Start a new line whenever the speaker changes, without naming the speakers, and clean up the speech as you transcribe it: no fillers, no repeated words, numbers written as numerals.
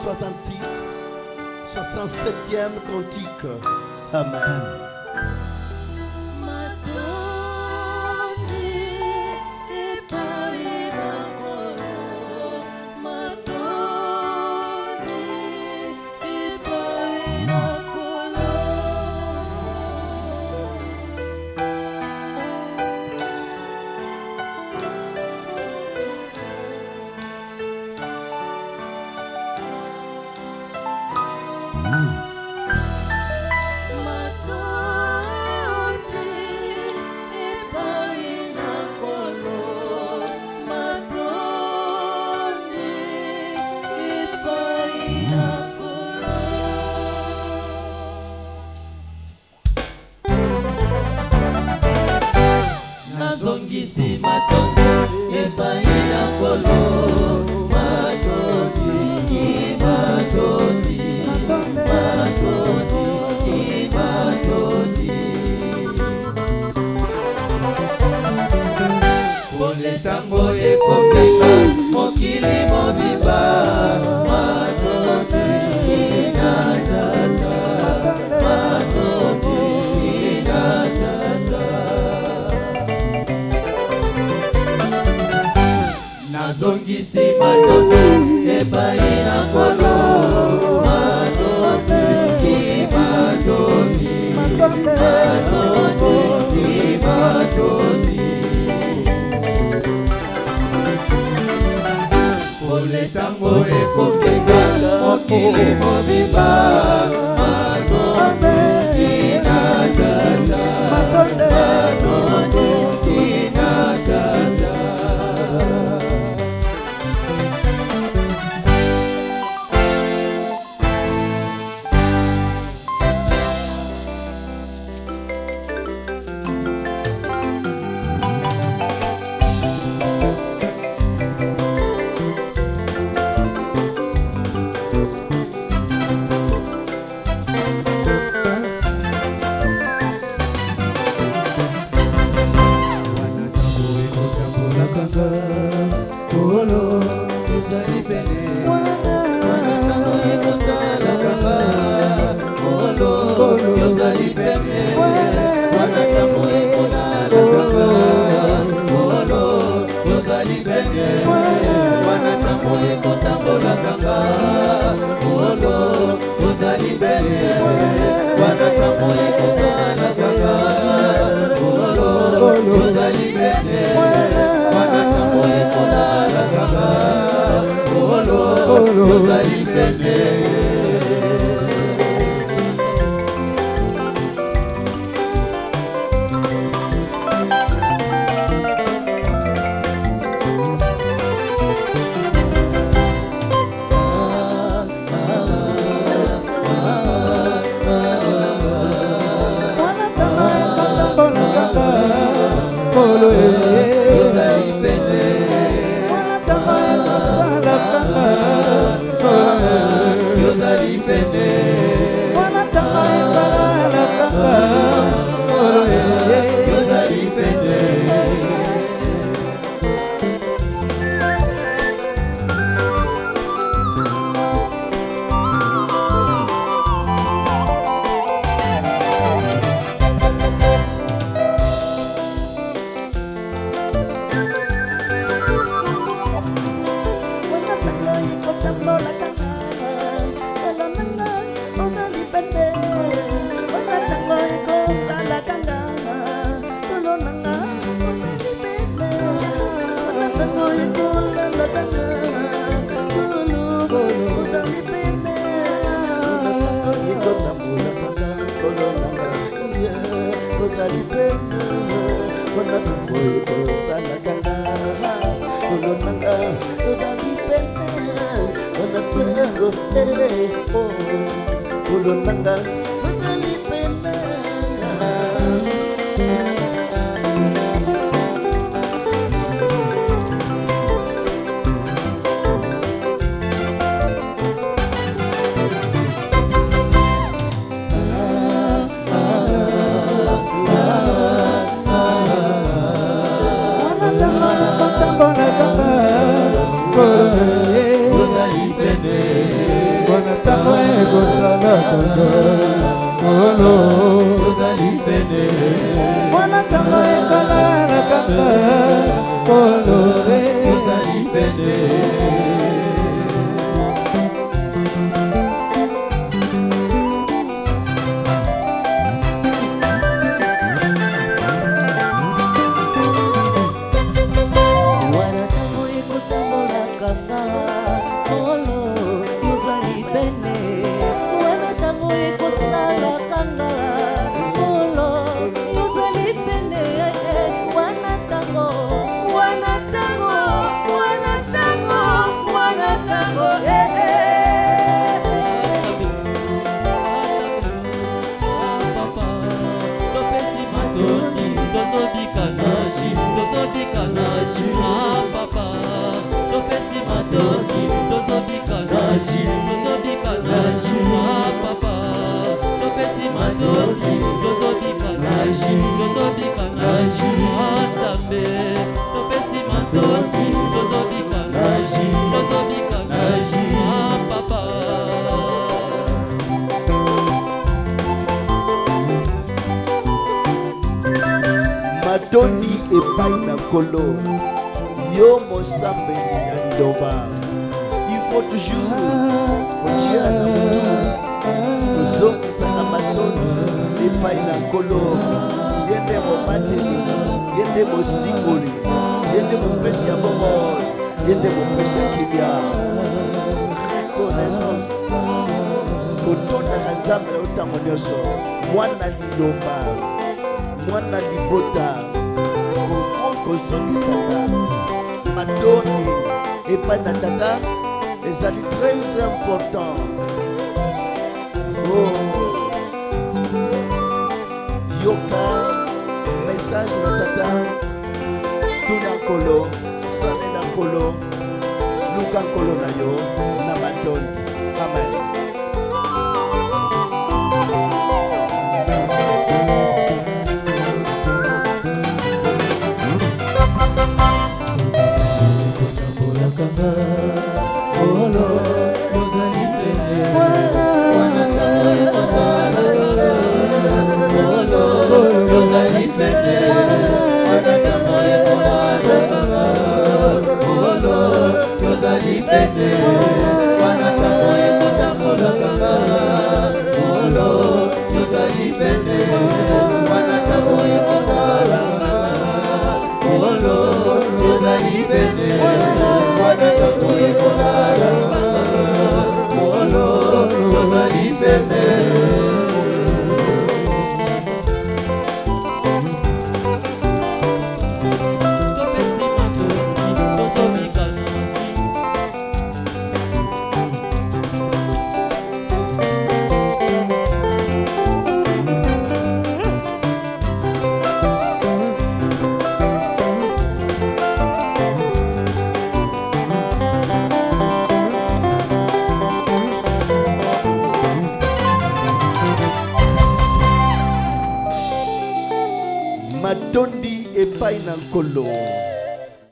66, 67e cantique. Amen.
Nazongisi matondo epai na kolo matondi matondi matondi matondi Pole tango ekomeka mokili mobiba matondi inadata matondi inadata Nazongisi matondo epai na kolo matondi matondi matondi matondi Pole tango ekokenga mokili mobiba matondi inadata matondi inadata Ozali pene kanga Kolo ozali pene
Mwana ntango ekola na kanga Kolo
ozali pene
Matondi epai na Nkolo yo mosambeli ya liloba. Il faut toujours kotia na mutu kozongisa na matondi epai na Nkolo. Ye nde mobateli, ye nde mosingoli, ye nde mopesi ya bomoi, ye nde mopesi ya kimia. Reconnaissance kotondaka Nzambe na ntango nyonso. Mwana liloba, mwana libota kozongisaka matondi epai na tata ezali très important. Yoka message na tata tuna Nkolo, sane na Nkolo, luka Nkolo na yo na matondi. Amen. Matondi epai na Nkolo.